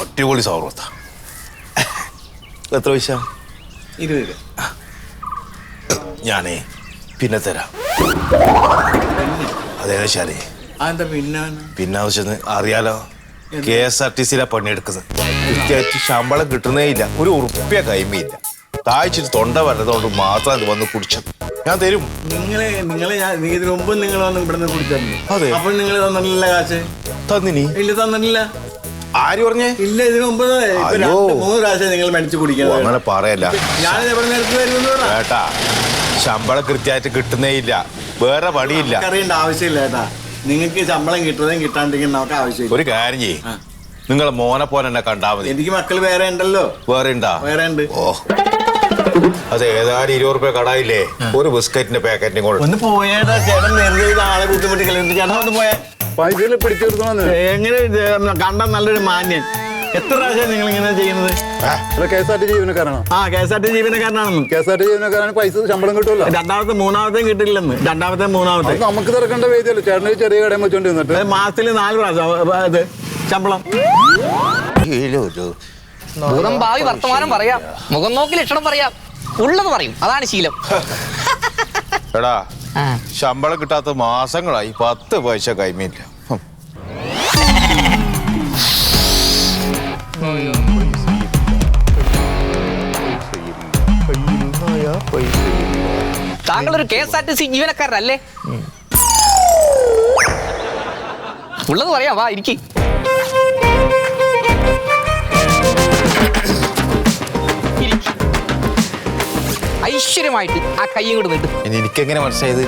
അടിപൊളി സൗഹൃദ. എത്ര പൈസ? 20 രൂപ. ഞാനേ പിന്നെ തരാം. അതേശാലേ അതെന്താ പിന്നെ ആവശ്യം അറിയാലോ. KSRTC പണിയെടുക്കുന്നത് കൃത്യമായിട്ട് ശമ്പളം കിട്ടുന്നേ ഇല്ല. ഒരു ഉറുപ്പ്യ കൈമയില്ല. താഴ്ചിട്ട് തൊണ്ട വരതുകൊണ്ട് മാത്രം അത് വന്ന് കുടിച്ചത്. ഞാൻ തരും. ഇതിനു മുമ്പ് നിങ്ങൾ വന്ന് ഇവിടെ കുടിച്ചിട്ടുണ്ട്. അതെ. അപ്പോൾ നിങ്ങൾ തന്നില്ല കാശ്? തന്നിനി? ഇല്ല, തന്നില്ല. ആര് പറഞ്ഞേ? ഇല്ല, ഇതിനു മുമ്പ് 2-3 പ്രാവശ്യം നിങ്ങൾ മേടിച്ചു കുടിക്കുന്നത്. അങ്ങനെ പറയല്ല. ഞാൻ എവിടെ നേരത്തെ വരുന്നു ഏട്ടാ, ശമ്പളം കൃത്യമായിട്ട് കിട്ടുന്നേ ഇല്ല. വേറെ പണിയില്ല. അറിയേണ്ട ആവശ്യമില്ല ഏട്ടാ. നിങ്ങൾക്ക് ശമ്പളം കിട്ടുന്നതും കിട്ടാണ്ടിരിക്കുന്ന നമുക്ക് ആവശ്യമില്ല. ഒരു കാര്യം ചെയ്യ്, നിങ്ങളെ മോനെ പോലെ എന്നെ കണ്ടാ മതി. എനിക്ക് മക്കൾ വേറെ ഉണ്ടല്ലോ. വേറെ ഉണ്ടാ? വേറെ ഉണ്ട്. ഓ, അതെ. ഏതായാലും 20 രൂപ കടായില്ലേ? ഒരു ബിസ്ക്കറ്റിന്റെ പാക്കറ്റിനെ കൊണ്ട് ഒന്ന് പോയേടാ. ചേട്ടൻ നേരത്തെ ആളെ ബുദ്ധിമുട്ടി കളയുന്നു. ചേട്ടൻ ഒന്ന് പോയാ പൈസയിൽ പിടിച്ചെടുക്കണമെന്ന്. എങ്ങനെ കണ്ട നല്ലൊരു മാന്യൻ. എത്ര പ്രാവശ്യം നിങ്ങൾ ഇങ്ങനെ ചെയ്യുന്നത്? KSRTC ജീവനക്കാരാണോ? KSRTC ജീവനക്കാരനാണെന്ന്. KSRTC ജീവനക്കാരാണ് പൈസ ശമ്പളം കിട്ടുമല്ലോ. രണ്ടാമത്തെ മൂന്നാമത്തെയും കിട്ടില്ലെന്ന്. മൂന്നാമത്തെ നമുക്ക് തിരക്കേണ്ട വേദിയല്ലോ. ചേട്ടന് ചെറിയ കടയും വെച്ചോണ്ട് നിന്നിട്ട് മാസത്തിൽ 4 പ്രാവശ്യം ശമ്പളം. ഭൂതം ഭാവി വർത്തമാനം പറയാം, മുഖം നോക്കി ലക്ഷണം പറയാം, ഉള്ളത് പറയും. അതാണ് ശീലം. എടാ, ശമ്പളം കിട്ടാത്ത മാസങ്ങളായി. 10 പൈസ കൈമില്ല. താങ്കളൊരു KSRTC ജീവനക്കാരനല്ലേ? ഉള്ളത് പറയാം, വാ ഇരിക്കും. ഐശ്വര്യമായിട്ട് ആ കയ്യും കൂടെ നീട്ട്. എനിക്കെങ്ങനെ മനസ്സിലായത്?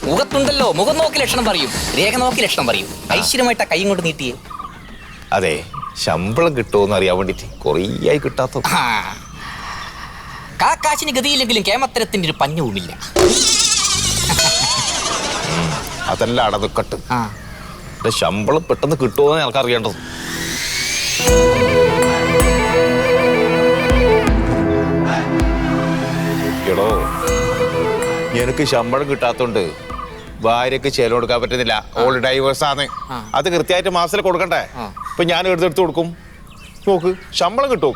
മുഖത്തുണ്ടല്ലോ, മുഖം നോക്കി ലക്ഷണം പറയും, രേഖ നോക്കി ലക്ഷണം പറയും. ഐശ്വര്യമായിട്ട് ആ കയ്യും കൊണ്ട് നീട്ടിയേ. അതെ, ശമ്പളം കിട്ടുമോന്ന് അറിയാൻ വേണ്ടിട്ട് കൊറേയായി കിട്ടാത്ത. കാക്കാശിന് ഗതിയില്ലെങ്കിലും കേമത്തരത്തിന്റെ ഒരു പഞ്ഞവുമില്ല. അതെല്ലാം അടനിക്കട്ട്. ശമ്പളം പെട്ടെന്ന് കിട്ടുമോന്ന് ഞങ്ങൾക്ക് അറിയേണ്ടത്. എടോ, എനിക്ക് ശമ്പളം കിട്ടാത്തോണ്ട് ഭാര്യക്ക് ചെലവ് കൊടുക്കാൻ പറ്റുന്നില്ല. ഓൾ ഡൈവേഴ്സ് ആണ്. അത് കൃത്യമായിട്ട് മാസത്തിൽ കൊടുക്കണ്ടേ? ഇപ്പൊ ഞാൻ എടുത്തെടുത്ത് കൊടുക്കും. നോക്ക്, ശമ്പളം കിട്ടും.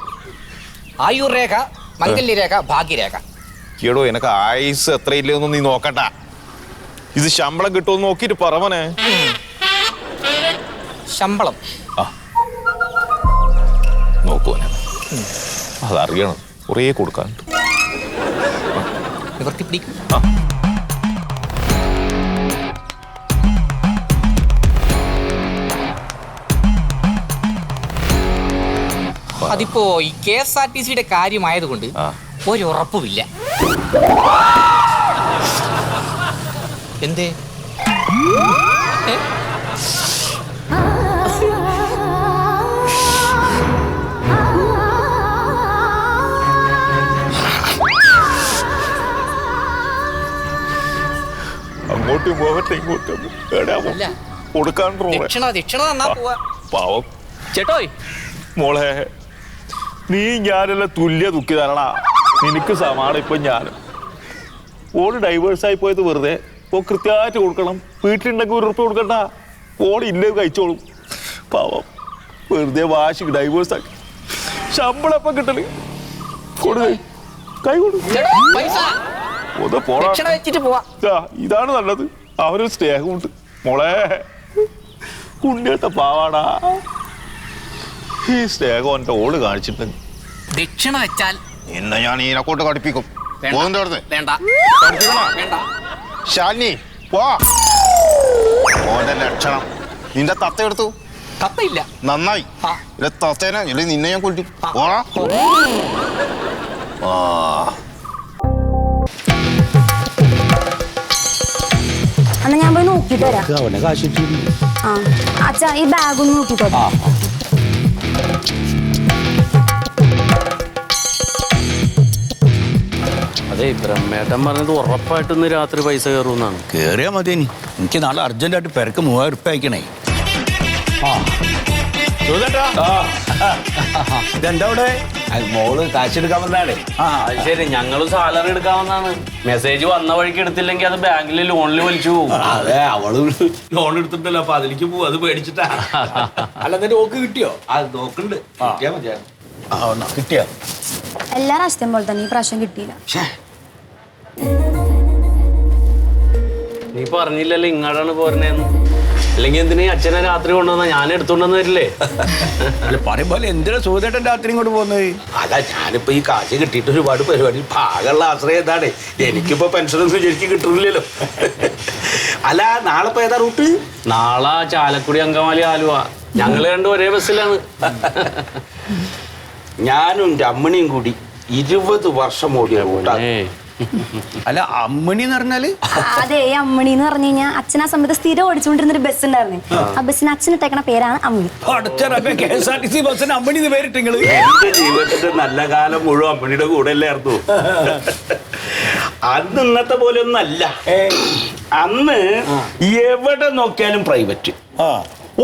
ആയുർ രേഖ, മംഗല്യരേഖ, ഭാഗ്യരേഖ. എടോ, എനിക്ക് ആയുസ് എത്രയില്ലെന്നൊന്നും നീ നോക്കണ്ട. ഇത് ശമ്പളം കിട്ടുമെന്ന് നോക്കിട്ട് പറവനെ. ശമ്പളം നോക്കുവനെ, അതറിയണം. കുറേ കൊടുക്കാനുണ്ട്. നിവർത്തി പിടിക്കും. അതിപ്പോ ഈ KSRTC കാര്യമായതുകൊണ്ട് ഒരു ഉറപ്പുമില്ല. എന്തേ? അങ്ങോട്ടും പോകട്ടെ, ഇങ്ങോട്ടും കൊടുക്കാൻ. ദക്ഷിണ തന്നാ പോവാ. പാവം ചേട്ടോയ്, മോളെ, നീ ഞാനെല്ലാം തുല്യ ദുഃഖിതരണ. നിനക്ക് സമാനം. ഇപ്പൊ ഞാൻ ഓള് ഡൈവേഴ്സായി പോയത് വെറുതെ. ഓ കൃത്യമായിട്ട് കൊടുക്കണം. വീട്ടിലുണ്ടെങ്കിൽ 1 ഉറുപ്പിക കൊടുക്കണ്ട. ഓൾ ഇല്ലേ കഴിച്ചോളും. പാവം, വെറുതെ വാശി ഡൈവേഴ്സ് ആക്കി. ശമ്പളം എപ്പം കിട്ടല്? കൊടു, കൈ കൊടു. ഇതാണ് നല്ലത്. അവനൊരു സ്നേഹമുണ്ട്. മോളെ, കുഞ്ഞേട്ട പാവാടാ. ഈ സ്നേഹം എന്റെ ഓള് കാണിച്ചിട്ടുണ്ടെങ്കിൽ ദക്ഷിണ വെച്ചാൽ എന്നെ ഞാൻ ഈനെക്കൊണ്ട് കടുപ്പിക്കും. ശാലിനി, പോ. ഓന്റെ ലക്ഷണം. നിന്റെ തത്ത എടുത്തു. തത്തയില്ല. നന്നായി. തത്തേനെ നിന്നെ ഞാൻ കൊല്ലി. പോടാ. എന്നാ ഞാൻ പോയി നോക്കിട്ട് വരാം. അച്ഛാ, ഈ ബാഗ് ഒന്ന് നോക്കിക്കോ. അതെ, ബ്രഹ്മേട്ടൻ പറഞ്ഞത് ഉറപ്പായിട്ട് ഇന്ന് രാത്രി പൈസ കയറുമെന്നാണ്. കേറിയാ മതി. എനിക്ക് നാളെ അർജന്റായിട്ട് പെരക്ക് 3000 ഉറുപ്പിക അയക്കണേ. ഇതെന്താ ഇവിടെ മോള് കാശെടുക്കാൻ വന്നാടേ. അത് ശരി, ഞങ്ങളും സാലറി എടുക്കാവുന്നതാണ്. മെസ്സേജ് വന്ന വഴിക്ക് എടുത്തില്ലെങ്കിൽ അത് ബാങ്കിൽ ലോണിൽ വലിച്ചു പോകും. അതെ, അവള് ലോൺ എടുത്തിട്ടല്ലോ, അപ്പൊ അതിലേക്ക് പോവും. അത് പേടിച്ചിട്ടാ. അല്ല, എന്നിട്ട് ഓക്ക് കിട്ടിയോ? അത് നോക്കുന്നുണ്ട്. കിട്ടിയാ മതിയായിരുന്നു. കിട്ടിയോ? എല്ലാ പ്രാവശ്യത്തെയും പോലെ തന്നെ ഈ പ്രാവശ്യം കിട്ടിയില്ല. നീ പറഞ്ഞില്ലല്ലോ ഇങ്ങോട്ടാണ് പോരണേന്ന്. അല്ലെങ്കിൽ എന്തിനാ അച്ഛനെ രാത്രി കൊണ്ടുവന്നാ ഞാൻ എടുത്തോണ്ടെന്ന് വരില്ലേ? അല്ല, പറയുമ്പോലെ എന്തിനാ സുഖേട്ടൻ രാത്രി ഇങ്ങോട്ട് പോകുന്നത്? അല്ല, ഞാനിപ്പോ ഈ കാശ് കിട്ടിയിട്ട് ഒരുപാട് പരിപാടി ഭാഗമുള്ള ആശ്രയം എന്താണ്. എനിക്കിപ്പോ പെൻഷനൊന്നും ശരിക്കും കിട്ടുന്നില്ലല്ലോ. അല്ല, നാളെ ഇപ്പൊ ഏതാ റൂട്ട്? നാളെ ചാലക്കുടി, അങ്കമാലി, ആലുവ. ഞങ്ങൾ രണ്ടും ഒരേ ബസ്സിലാണ്. ഞാനും എൻ്റെ അമ്മണിയും കൂടി 20 വർഷം ഓടിയ റൂട്ടാണ്. അല്ല, അമ്മണി എന്ന് പറഞ്ഞാല്? അതെ, ഈ അമ്മണി എന്ന് പറഞ്ഞു കഴിഞ്ഞാൽ അച്ഛൻ ആ സമയത്ത് സ്ഥിരം ഓടിച്ചുകൊണ്ടിരുന്ന ഒരു ബസ് ഉണ്ടായിരുന്നു. ആ ബസ്സിന് അച്ഛൻ ഇട്ടേക്കണ പേരാണ് അമ്മണി. KSRTC ബസ്സിന് അമ്മണി പേരിട്ട് എന്റെ ജീവിതത്തിന്റെ നല്ല കാലം മുഴുവൻ അമ്മണിയുടെ കൂടെ അല്ലായിരുന്നു. അന്ന് ഇന്നത്തെ പോലെ ഒന്നും അല്ല. അന്ന് എവിടെ നോക്കിയാലും പ്രൈവറ്റ്.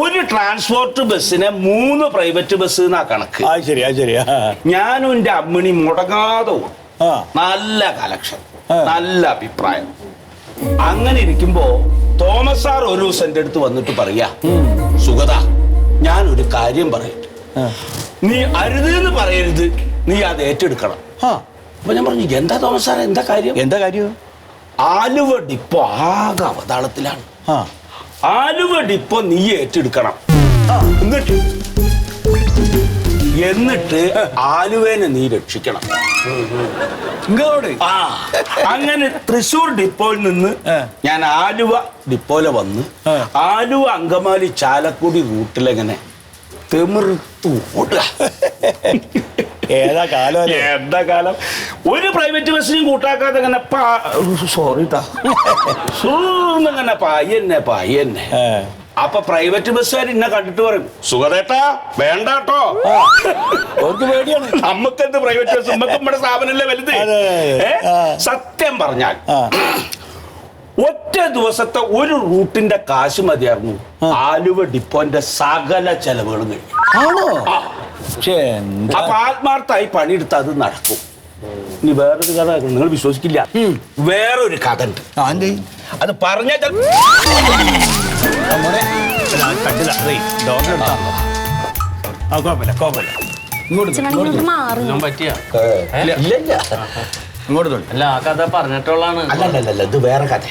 ഒരു ട്രാൻസ്പോർട്ട് ബസ്സിനെ 3 പ്രൈവറ്റ് ബസ് എന്നാ കണക്ക്. ഞാനും എൻ്റെ അമ്മണി മുടങ്ങാതെ പോകും. നല്ല കലക്ഷൻ, നല്ല അഭിപ്രായം. അങ്ങനെ ഇരിക്കുമ്പോ തോമസ് സാർ ഒരു ദിവസം എൻ്റെ അടുത്ത് വന്നിട്ട് പറയാ, സുഗത, ഞാനൊരു കാര്യം പറയട്ടെ, നീ അരുതെന്ന് പറയരുത്, നീ അത് ഏറ്റെടുക്കണം. അപ്പൊ ഞാൻ പറഞ്ഞു, എന്താ തോമസ് സാർ, എന്താ കാര്യം? ആലുവ ഡിപ്പോ ആകെ അവതാളത്തിലാണ്. ആലുവ ഡിപ്പോ നീ ഏറ്റെടുക്കണം. എന്നിട്ട് ആലുവേനെ നീ രക്ഷിക്കണം. അങ്ങനെ തൃശ്ശൂർ ഡിപ്പോയിൽ നിന്ന് ഞാൻ ആലുവ ഡിപ്പോയിലെ വന്ന് ആലുവ, അങ്കമാലി, ചാലക്കുടി റൂട്ടിലെങ്ങനെ തിമിർത്തു ഓടുക. ഏതാ കാലം. ഒരു പ്രൈവറ്റ് ബസ്സിനും കൂട്ടാക്കാതെ ഇങ്ങനെ സൂന്നിങ്ങനെ പായന്നെ. അപ്പൊ പ്രൈവറ്റ് ബസ്സുകാർ എന്നെ കണ്ടിട്ട് പറയും, സുഖദേട്ടാ വേണ്ടാട്ടോ. അവർക്ക് പേടിയാണ്. നമ്മക്കെന്ത് പ്രൈവറ്റ് ബസ്, നമുക്ക് നമ്മുടെ സ്ഥാപനമല്ലേ വലുത്. സത്യം പറഞ്ഞാൽ ഒറ്റ ദിവസത്തെ ഒരു റൂട്ടിന്റെ കാശ് മതിയായിരുന്നു ആലുവ ഡിപ്പോന്റെ സകല ചെലവുകളും കഴിഞ്ഞു. അപ്പൊ ആത്മാർത്ഥമായി പണിയെടുത്ത് അത് നടക്കും. ഇനി വേറൊരു കഥ നിങ്ങൾ വിശ്വസിക്കില്ല. വേറൊരു കഥ ഉണ്ട്. അത് പറഞ്ഞാൽ ഇങ്ങോട്ട് മാറി. ഞാൻ പറ്റിയ ഇങ്ങോട്ട് അല്ല, ആ കഥ പറഞ്ഞിട്ടുള്ളതാണ്. അല്ലല്ല, ഇത് വേറെ കഥ.